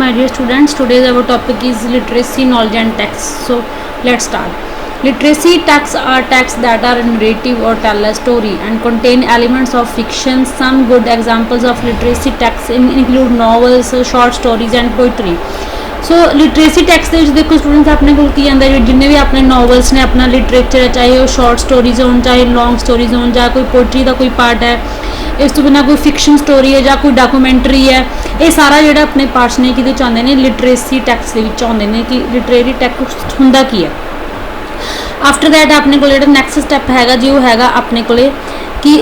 my dear students. Today's our topic is literacy, knowledge and text. So let's start. Literacy texts are texts that are narrative or tell a story and contain elements of fiction. Some good examples of literacy texts include novels, short stories and poetry. So literacy tax के देखो students अपने को की जाता है जिन्हें भी अपने नॉवल्स ने अपना लिटरेचर है चाहे वो शॉर्ट स्टोरीज हो चाहे लॉन्ग स्टोरीज हो चाहे कोई पोइट्री का कोई पार्ट है इस तो बिना कोई फिक्शन स्टोरी है या कोई डॉक्यूमेंटरी है ये सारा जो अपने पार्ट्स ने कि आते हैं लिटरेसी टैक्स के आते हैं कि लिटरेरी टैक्स होंदा की है। आफ्टर दैट अपने को नैक्सट स्टैप है जी वो है अपने को कि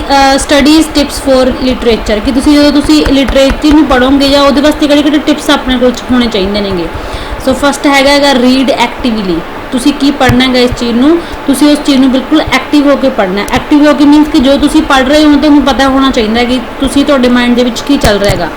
स्टडीज़ टिप्स फॉर लिटरेचर कि जो लिटरेचर में पढ़ोगे या वो वास्ते किहड़े टिप्स अपने को होने चाहिए ने। सो फस्ट है रीड एक्टिवली तुसी की पढ़ना है इस चीज़ में तुसी उस चीज़ में बिल्कुल एक्टिव होकर पढ़ना है। एक्टिव होकर मीनस कि जो तुसी पढ़ रहे हो तो पता होना चाहिए कि तुसी तुहाडे माइंड दे विच की चल रहा है।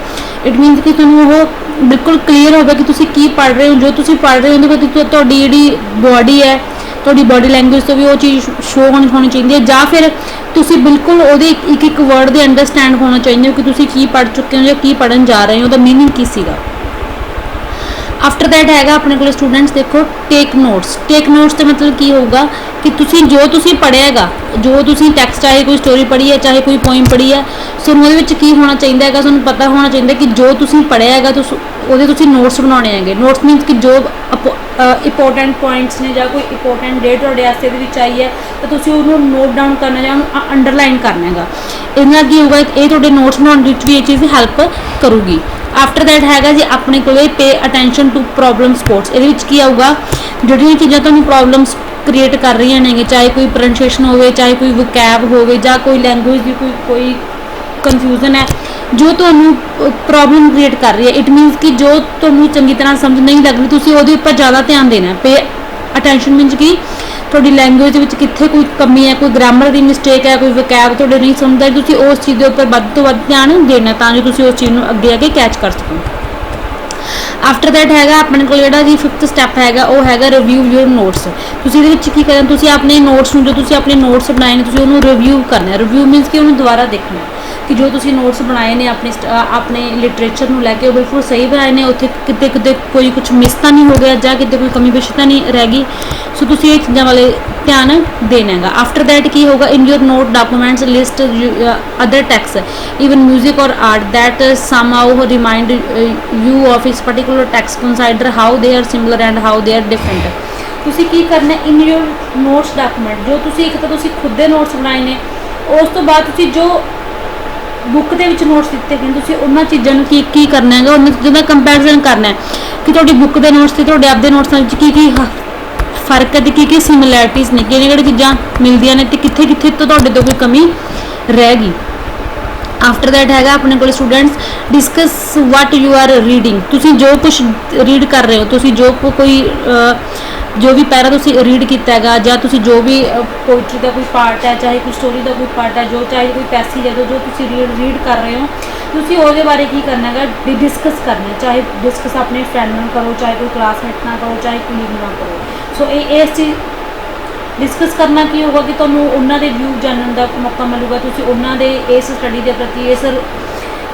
इट मीनस कि तुहानूं वो बिल्कुल क्लीयर होगा कि तुसी की पढ़ रहे हो जो तुसी पढ़ रहे हो तो तुहाडी जिहड़ी बॉडी है थोड़ी बॉडी लैंगुएज तो भी वो चीज़ शो होनी चाहिए है या फिर तुसी बिल्कुल वो एक एक वर्ड दे अंडरस्टैंड होना चाहिए कि तुसी की पढ़ चुके हो या की पढ़न जा रहे हो तो मीनिंग की सीगा। आफ्टर दैट है अपने को स्टूडेंट्स देखो टेक नोट्स तो मतलब की होगा कि तुसी जो तुसी पढ़िएगा जो तुसी टैक्स्ट चाहे कोई स्टोरी पढ़ी है चाहे कोई पोइम पढ़ी है सो वो की होना चाहिए है तुहानूं पता होना चाहिए कि जो तुसी पढ़िएगा तो वो तुसी नोट्स बनाने हैं। नोट्स मीनस कि जो इंपोर्टेंट पॉइंट्स ने या कोई इंपोर्टेंट डेट तुहाडे वास्ते विच आई है तो तुसी उन्होंने नोट डाउन करना या अंडरलाइन करना है। इहदे की होगा ये तुहाडे नोट्स बनाउण विच भी ये चीज़ हेल्प करूगी। आफ्टर दैट है जी अपने को pay attention to problem sports ये आऊगा जो चीज़ां तुहानूं प्रॉब्लम्स क्रिएट कर रही हैं चाहे कोई प्रोनाउंसिएशन हो चाहे कोई वोकैब हो कोई लैंगुएज की कोई कन्फ्यूजन है जो तुहानूं प्रॉब्लम क्रिएट कर रही है। इट मीनस कि जो तुहानूं चंगी तरह समझ नहीं लग रही तुसीं उहदे उपर ज़्यादा ध्यान देना। पे अटेंशन मीनस कि थोड़ी लैंगुएज विच कित्थे कोई कमी है कोई ग्रामर की मिसटेक है कोई वोकैब तुहाडे नहीं समझ आई तुसीं उस चीज़ के उपर वध तो वध ध्यान देना तां जो तुसीं उस चीज़ नूं अगे आके कैच कर सको। आफ्टर दैट है अपने को जी फिफ्थ स्टैप है वो है रिव्यू योर नोट्स। तुसीं इहदे विच की करना तुसीं अपने नोट्स जो तुसीं अपने नोट्स बनाए ने तुसीं उहनूं रिव्यू करना। रिव्यू मीनस कि उन्होंने दोबारा देखना कि जो तुसीं नोट्स बनाए ने अपने लिटरेचर नूं लैके बिल्कुल सही बनाए ने उत्थे किते किते कोई कुछ मिस तो नहीं हो गया या किते कोई कमी पेशी तो नहीं रह गई। सो तुसीं ये चीज़ों वाले ध्यान देना है। आफ्टर दैट की होगा in your note documents list other text even music और art that somehow remind you of इस particular text consider how they are similar and how they are different. तुसीं की करना इन योर नोट्स डॉक्यूमेंट जो तुसीं एक तो तुसीं खुद दे नोट्स बनाए ने उस तो बाद तुसीं जो बुक के विच नोट्स दिते गए तुसीं उन्हां चीज़ों की करना है उन्हां चीज़ों का कंपैरिजन करना है कि तुहाडी बुक के नोट्स ते तुहाडे आपदे नोट्सां विच की फर्क है तो की सिमिलैरिटीज़ ने किहड़ी चीज़ां मिलदियां ने ते कित्थे कित्थे तो तुहाडे तो कोई कमी रह गई। आफ्टर दैट है अपने को students discuss what you are reading तुसीं जो कुछ रीड कर रहे हो तुसीं जो कोई जो भी पैरा तुसीं रीड किया है या तुसीं जो भी पोइट्री का कोई पार्ट है चाहे कोई स्टोरी का कोई पार्ट है जो चाहे कोई पैसेज है जो तुसीं रीड कर रहे हो तुसीं उसदे बारे की करना है डिस्कस करना है। चाहे डिस्कस अपने फ्रेंड नाल करो चाहे कोई क्लासमेट ना करो चाहे कोलीग ना करो। सो इस चीज़ डिस्कस करना की होगा कि तुहानूं उन्हां दे व्यू जानने का मौका मिलेगा तुसीं उन्हां दे इस स्टडी के प्रति इस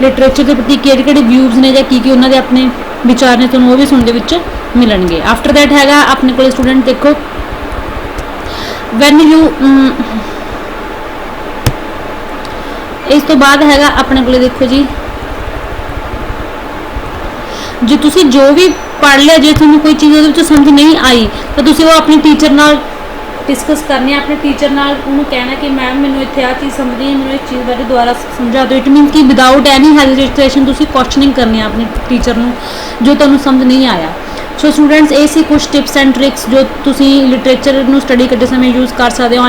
लिटरेचर के प्रति किहड़े व्यूज़ ने या की उन्हां दे अपने विचार ने तुहानूं वो भी सुनने विच मिलणगे। आफ्टर दैट है अपने को स्टूडेंट देखो वैन यू इस तो बाद है अपने को देखो जी जो तुसी जो भी पढ़ लिया जो तुहानूं कोई चीज़ समझ नहीं आई तो तुसी वो अपने टीचर नाल डिस्कस करनी है। अपने टीचर नाल उन्होंने कहना कि मैम मैनूं इत्थे आ चीज़ समझ नहीं मैनूं इस चीज़ बारे दोबारा समझा दो। इट मीन कि विदाउट एनी हेजिटेशन तुसी क्वेश्चनिंग करनी है अपने टीचर नूं जो तुहानूं समझ नहीं आया। सो स्टूडेंट्स ये सी कुछ टिप्स एंड ट्रिक्स जो तुसी लिटरेचर नूं स्टडी करते समय यूज़ कर सकते हो।